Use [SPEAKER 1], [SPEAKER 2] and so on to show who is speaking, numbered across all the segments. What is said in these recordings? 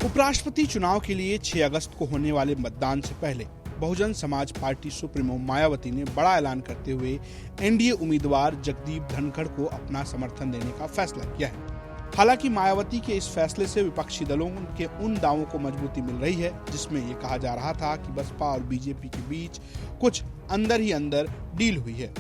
[SPEAKER 1] उपराष्ट्रपति चुनाव के लिए 6 अगस्त को होने वाले मतदान से पहले बहुजन समाज पार्टी सुप्रीमो मायावती ने बड़ा ऐलान करते हुए एनडीए उम्मीदवार जगदीप धनखड़ को अपना समर्थन देने का फैसला किया है। हालांकि मायावती के इस फैसले से विपक्षी दलों के उन दावों को मजबूती मिल रही है जिसमें ये कहा जा रहा था कि बसपा और बीजेपी के बीच कुछ अंदर ही अंदर डील हुई है।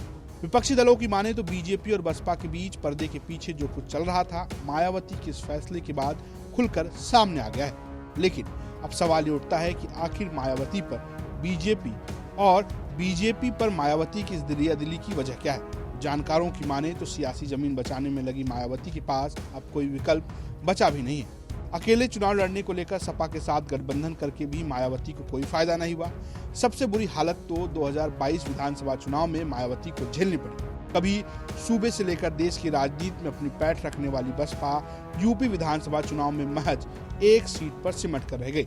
[SPEAKER 1] विपक्षी दलों की माने तो बीजेपी और बसपा के बीच पर्दे के पीछे जो कुछ चल रहा था मायावती के इस फैसले के बाद खुलकर सामने आ गया है। लेकिन अब सवाल ये उठता है कि आखिर मायावती पर बीजेपी पर मायावती की इस दरियादिली की वजह क्या है। जानकारों की माने तो सियासी जमीन बचाने में लगी मायावती के पास अब कोई विकल्प बचा भी नहीं है। अकेले चुनाव लड़ने को लेकर सपा के साथ गठबंधन करके भी मायावती को कोई फायदा नहीं हुआ। सबसे बुरी हालत तो 2022 विधानसभा चुनाव में मायावती को झेलनी पड़ी। कभी सूबे से लेकर देश की राजनीति में अपनी पैठ रखने वाली बसपा यूपी विधानसभा चुनाव में महज एक सीट पर सिमट कर रह गई।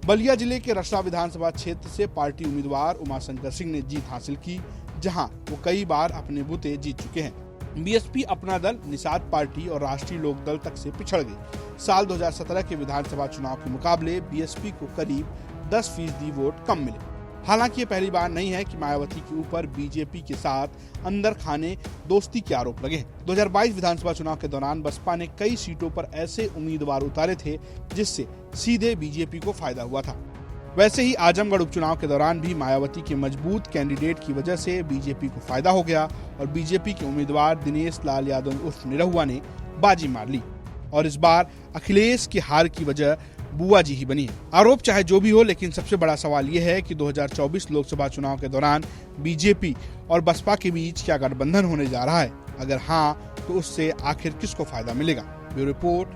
[SPEAKER 1] बलिया जिले के रसड़ा विधानसभा क्षेत्र से पार्टी उम्मीदवार उमाशंकर सिंह ने जीत हासिल की, जहां वो कई बार अपने बूते जीत चुके हैं। बीएसपी अपना दल, निषाद पार्टी और राष्ट्रीय लोक दल तक से पिछड़ गई। साल 2017 के विधानसभा चुनाव के मुकाबले बीएसपी को करीब 10% वोट कम मिले। हालांकि ये पहली बार नहीं है कि मायावती के ऊपर बीजेपी के साथ अंदर खाने दोस्ती के आरोप लगे हैं। 2022 विधानसभा चुनाव के दौरान बसपा ने कई सीटों पर ऐसे उम्मीदवार उतारे थे जिससे सीधे बीजेपी को फायदा हुआ था। वैसे ही आजमगढ़ उपचुनाव के दौरान भी मायावती के मजबूत कैंडिडेट की वजह से बीजेपी को फायदा हो गया और बीजेपी के उम्मीदवार दिनेश लाल यादव उर्फ निरहुआ ने बाजी मार ली और इस बार अखिलेश की हार की वजह बुआ जी ही बनी है। आरोप चाहे जो भी हो, लेकिन सबसे बड़ा सवाल यह है कि 2024 लोकसभा चुनाव के दौरान बीजेपी और बसपा के बीच क्या गठबंधन होने जा रहा है। अगर हाँ, तो उससे आखिर किसको फायदा मिलेगा। Bureau report.